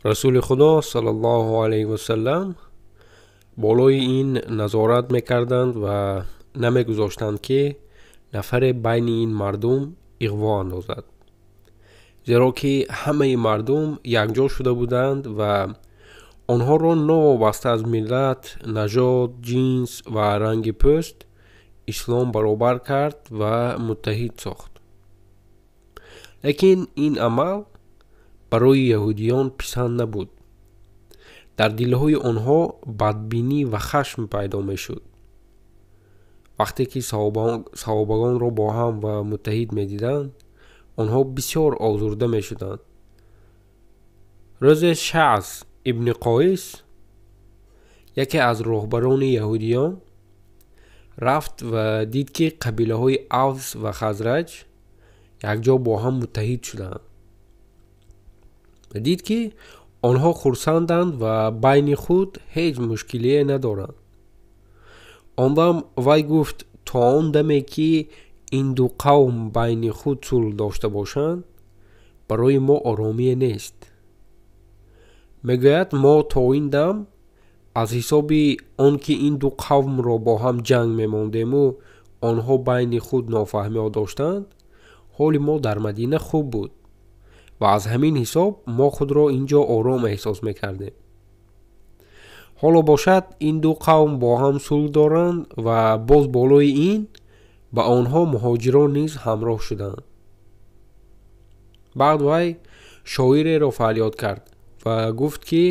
расули Худо саллаллоҳу алайҳи ва саллам болои ин назорат мекарданд ва намегузоштанд ки нафаре байни ин мардум иғво андозад, зеро ки ҳаммаи мардум якҷо шуда буданд ва онҳоро новобаста аз миллат, нажод, ҷинс ва ранги пӯст ислом баробар кард ва муттаҳид сохт. лекин ин амал барои яҳудиён писанд набуд. дар дилҳои онҳо бадбинӣ ва хашм пайдо мешуд. вақте ки саҳобагонро бо ҳам ва муттаҳид медиданд, онҳо бисёр озурда мешуданд. Рӯзе Шаъс ибни Қойс, яке аз роҳбарони яҳудиён, рафт ва дид ки қабилаҳои авс ва хазраҷ якҷо бо ҳам муттаҳид шуданд. дид ки онҳо хурсанданд ва байни худ ҳеҷ мушкилие надоранд. он дам вай гуфт: то он даме ки ин ду қавм байни худ сулҳ дошта бошанд, барои мо оромие нест. мегӯяд мо то ин дам аз ҳисоби он ки ин ду қавмро бо ҳам ҷанг мемондему онҳо байни худ нофаҳмиҳо доштанд, ҳоли мо дар Мадина хуб буд ва аз ҳамин ҳисоб мо худро инҷо ором эҳсос мекардем. ҳоло бошад ин ду қавм бо ҳам сулҳ доранд ва боз болои ин ба онҳо муҳоҷирон низ ҳамроҳ шуданд. баъд вай шоиреро фарёд кард ва гуфт ки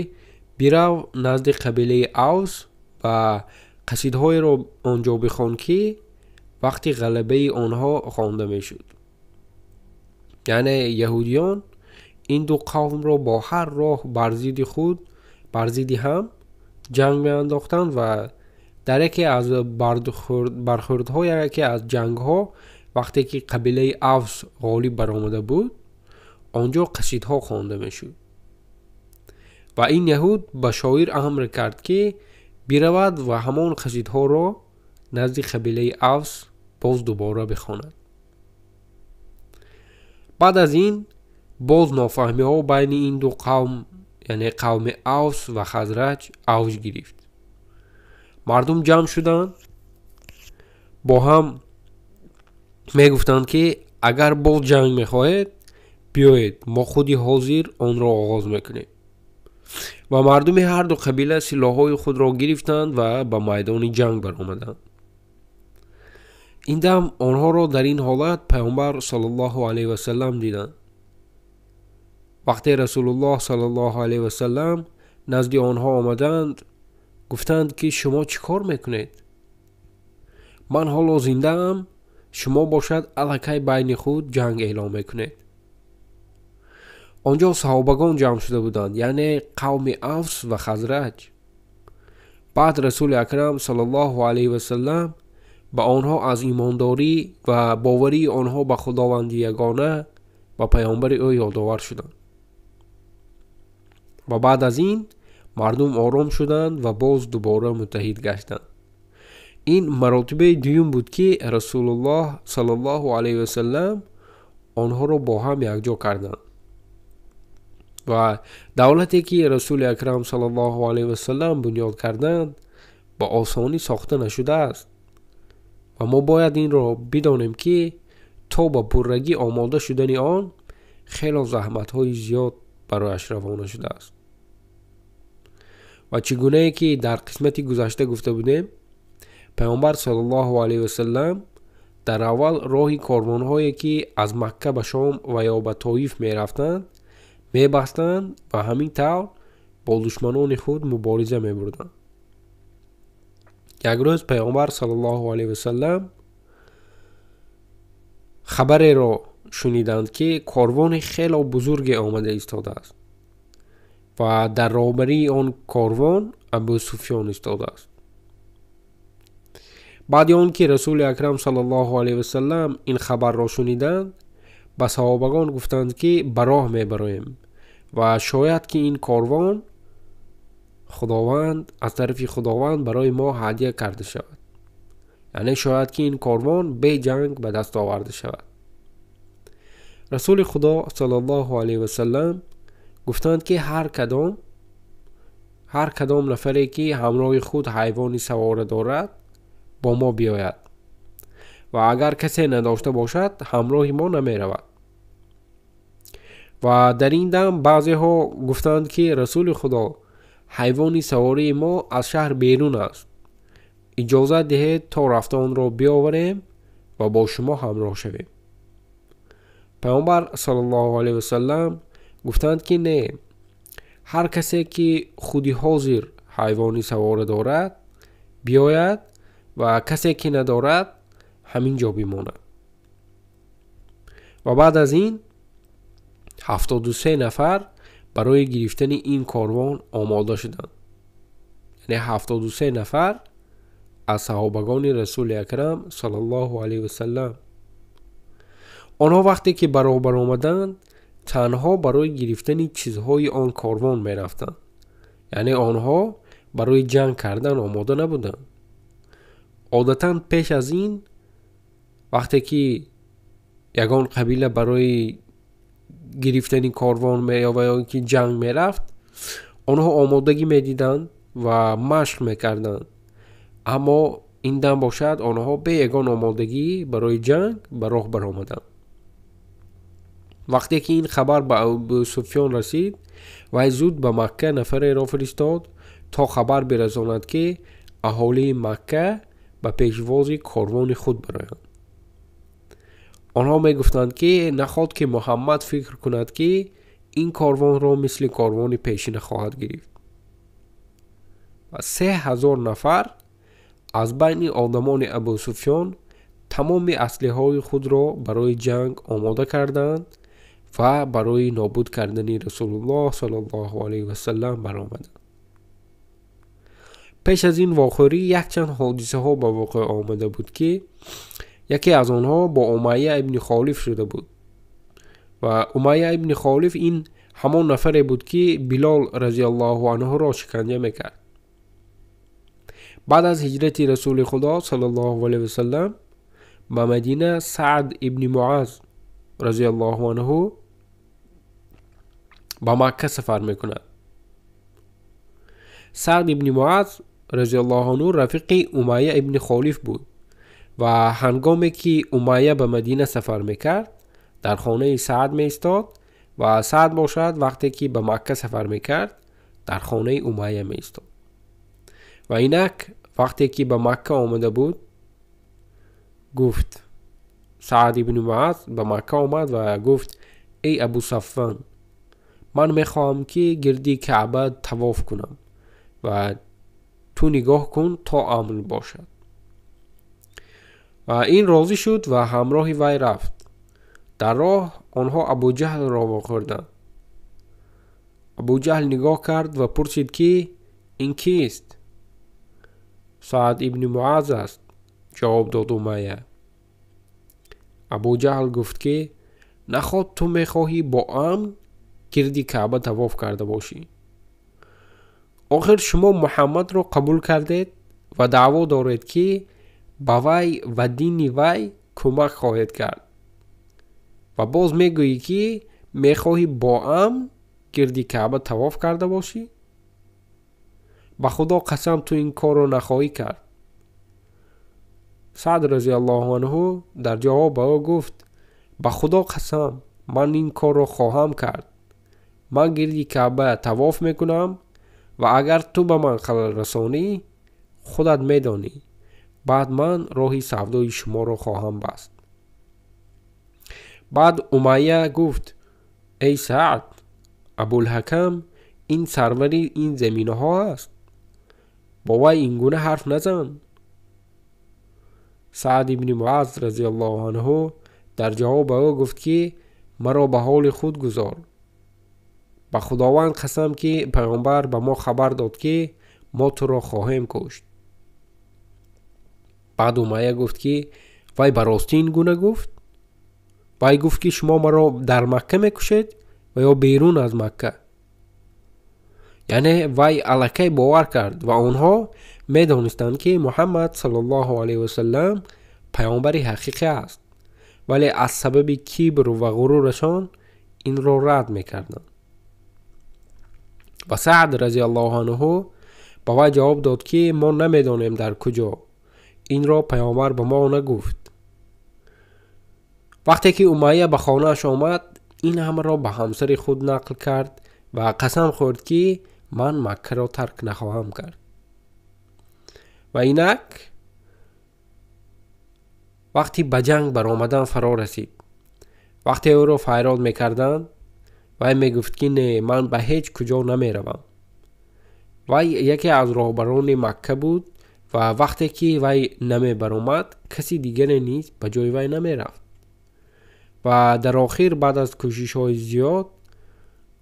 бирав назди қабилаи авс ва қасидҳоеро онҷо бихон ки вақти ғалабаи онҳо хонда мешуд. яъне яҳудиён ин ду қавмро бо ҳар роҳ бар зидди ҳам ҷанг меандохтанд ва дар яке аз бархӯрдҳо яке аз ҷангҳо, вақте ки қабилаи авс ғолиб баромада буд, онҷо қасидҳо хонда мешуд. ва ин яҳуд ба шоир амр кард ки биравад ва ҳамон қасидҳоро назди қабилаи авс боз дубора бихонад. баъд аз ин боз нофаҳмиҳо байни ин ду қавм, яъне қавми авс ва хазраҷ авҷ гирифт. мардум ҷамъ шуданд, бо ҳам мегуфтанд ки агар боз ҷанг мехоҳед, биёед мо худи ҳозир онро оғоз мекунем. ва мардуми ҳарду қабила силоҳҳои худро гирифтанд ва ба майдони ҷанг баромаданд. ин дам онҳоро дар ин ҳолат паёмбар саллаллоҳу алайҳи ва саллам диданд. вақте расулуллоҳ саллаллоҳу алайҳи ва саллам назди онҳо омаданд, гуфтанд ки шумо чӣ кор мекунед? ман ҳоло зиндаам, шумо бошад аллакай байни худ ҷанг эълон мекунед. онҷо саҳобагон ҷамъ шуда буданд, яъне қавми авс ва хазраҷ. баъд расули акрам саллаллоҳу алайҳи ва саллам ба онҳо аз имондорӣ ва боварии онҳо ба худованди ягона ва паёмбари ӯ ёдовар шуданд. ва баъд аз ин мардум ором шуданд ва боз дубора муттаҳид гаштанд. ин маротибаи дуюм буд ки расулуллоҳ саллаллоҳу алайҳи ва саллам онҳоро бо ҳам якҷо карданд. ва давлате ки расули акрам саллаллоҳу алайҳи ва саллам бунёд карданд, ба осонӣ сохта нашудааст. ва мо бояд инро бидонем ки то ба пуррагӣ омода шудани он хело заҳматҳои зиёд барояш равона шудааст. ва чӣ гунае ки дар қисмати гузашта гуфта будем, паёмбар саллаллоҳу алайҳи ва саллам дар аввал роҳи корвонҳое ки аз Макка ба Шом ва ё ба Тоиф мерафтанд мебастанд ва ҳамин тавр бо душманони худ мубориза мебурданд. як рӯз паёмбар саллаллоҳу алайҳи ва саллам хабареро шуниданд ки корвони хело бузурге омада истодааст ва дар роҳбарии он корвон Абу Суфён истодааст. баъди он ки расули акрам саллаллоҳу алайҳи ва саллам ин хабарро шуниданд, ба саҳобагон гуфтанд ки ба роҳ мебароем ва шояд ки ин корвон худованд аз тарафи худованд барои мо ҳадия карда шавад, яъне шояд ки ин корвон бе ҷанг ба даст оварда шавад. расули Худо саллаллоҳу алайҳи ва саллам گفتند که هر کدام نفری که همراه خود حیوانی سوار دارد با ما بیاید و اگر کسی نداشته باشد همراه ما نمی رود. و در این دم بعضی ها گفتند که رسول خدا، حیوانی سواری ما از شهر بیرون است، اجازه دهید تا رفته آن را بیاوریم و با شما همراه شویم. پیامبر صللاللهو علیه و سلم گفتند که نه، هر کسی که خودی حاضر حیوانی سوار دارد بیاید و کسی که ندارد همین جا بماند. و بعد از این 73 نفر برای گرفتن این کاروان آماده شدند. یعنی 73 نفر از صحابگان رسول اکرم صلی الله علیه و سلم. آنها وقتی که برابر آمدند تنها برای گرفتن چیزهای آن کاروان می رفتند. یعنی آنها برای جنگ کردن آماده نبودند. عادتاً پیش از این وقتی که یگان قبیله برای گرفتن کاروان می یا که جنگ می رفت، آنها آمادگی می دیدند و مشق می کردند. اما این دم باشد آنها به یگان آمادگی برای جنگ به راه برآمدند. وقتی که این خبر به ابو سفیان رسید، وی زود به مکه نفری را فرستاد تا خبر برساند که اهالی مکه به پیشواز کاروان خود برآیند. آنها می گفتند که نخواهد که محمد فکر کند که این کاروان را مثل کاروان پیشین خواهد گرفت. و 3000 نفر از بین آدمان ابو سفیان تمام اسلحه های خود را برای جنگ آماده کردند و برای نابود کردن رسول الله صلی الله علیه و سلم برآمدند. پیش از این واقعه یک چند حادثه ها به واقع آمده بود که یکی از آنها با امیه ابن خالف شده بود. و امیه ابن خالف این همان نفری بود که بلال رضی الله عنه را شکنجه میکرد. بعد از هجرت رسول خدا صلی الله علیه و سلم به مدینه، سعد ابن معاذ رضی الله عنه به مکه سفر میکند. سعد ابن معاذ رضی الله عنه رفیق امیه ابن خالف بود و هنگامی که امیه به مدینه سفر میکرد در خانه سعد میستاد و سعد باشد وقتی که به مکه سفر میکرد در خانه امیه میستاد. و اینک وقتی که به مکه آمده بود گفت، سعد ابن معاذ به مکه آمد و گفت ای ابو صفوان، من میخواهم که گردی کعبه طواف کنم و تو نگاه کن تا امن باشد. و این راضی شد و همراه وی رفت. در راه آنها ابو جهل را واخوردند. ابو جهل نگاه کرد و پرسید که این کیست؟ سعد ابن معاذ است، جواب داد امیه. ابو جهل گفت که نخواد تو میخواهی با امن گردی کعبه طواف کرده باشی؟ آخر شما محمد را قبول کردید و دعوا دارید که با وی و دین وی کمک خواهید کرد و باز میگویی که میخواهی با امن گردی کعبه طواف کرده باشی؟ به خدا قسم تو این کار را نخواهی کرد. سعد رضی الله عنه در جواب او گفت به خدا قسم من این کار را خواهم کرد. من گردی کعبه طواف میکنم و اگر تو به من خلل رسانی خودت میدانی، بعد من راهی سودای شما را خواهم بست. بعد امیه گفت ای سعد، ابوالحکم این سروری این زمینه ها است، با وی این گونه حرف نزن. سعد ابن معاذ رضی الله عنه در جواب او گفت که مرا به حال خود گذار. به خداوند قسم که پیامبر به ما خبر داد که ما تو را خواهیم کشت. بعد امیه گفت که وی براستی این گونه گفت؟ وی گفت که شما مرا در مکه میکشید و یا بیرون از مکه؟ یعنی وی الکی باور کرد و آنها میدانستند که محمد صلی الله علیه و سلم پیامبر حقیقی است، ولی از سبب کبر و غرورشان این را رد میکردند. و سعد رضی الله عنه با وی جواب داد که ما نمیدانیم در کجا، این را پیامبر به ما نگفت. وقتی که امیه به خانه‌اش آمد، این همه را به همسر خود نقل کرد و قسم خورد که من مکه را ترک نخواهم کرد. و اینک وقتی به جنگ برآمدن فرا رسید. وقتی او را فریاد میکردند، وی میگفت که نه، من به هیچ کجا نمیروم. وی یکی از راهبران مکه بود و وقتی که وی نمی برآمد، کسی دیگر نیز به جای وی نمی رفت. و در آخر بعد از کوشش های زیاد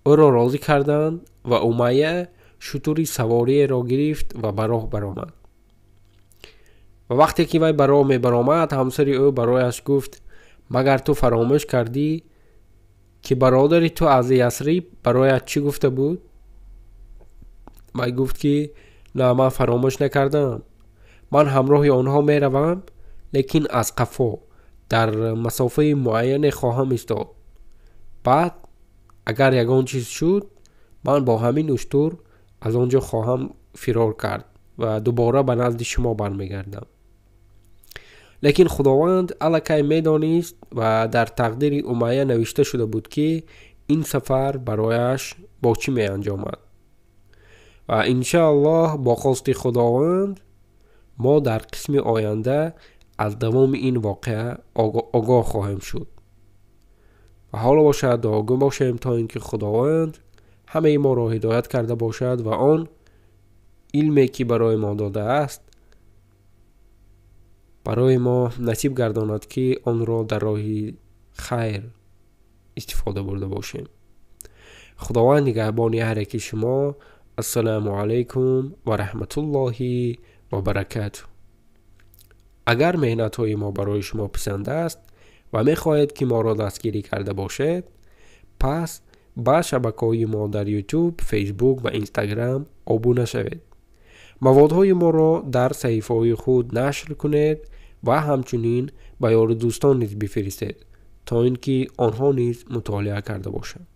او را راضی کردند و امیه شتری سواری را گرفت و به راه برآمد. و وقتی که وی به راه می برآمد، همسر او برایش گفت مگر تو فراموش کردی که برادری تو از یثرب برایت چی گفته بود؟ وی گفت که نه، من فراموش نکردم. من همراه آنها می روم، لیکن از قفا در مسافه معین خواهم ایستاد. بعد اگر یگان چیز شد، من با همین اشتر از آنجا خواهم فرار کرد و دوباره به نزد شما برمیگردم. لیکن خداوند الکی میدانست و در تقدیر امیه نوشته شده بود که این سفر برایش با چی می انجامد. و انشاءالله با خواست خداوند ما در قسم آینده از دوام این واقعه آگاه خواهیم شد. و حالا باشد دعاگو باشیم تا اینکه خداوند همه ما را هدایت کرده باشد و آن علمی که برای ما داده است برای ما نصیب گرداند که آن را در راه خیر استفاده برده باشیم. خداوند نگهبان هر یک شما. السلام علیکم و رحمت الله و برکاته. اگر مهنت های ما برای شما پسند است و می خواهید که ما را دستگیری کرده باشد، پس با شبکه‌های ما در یوتیوب، فیسبوک و اینستاگرام ابونه شوید. موادهای ما را در صحیفه‌های خود نشر کنید و همچنین به یار دوستان نیز بفرستید تا اینکه آنها نیز مطالعه کرده باشند.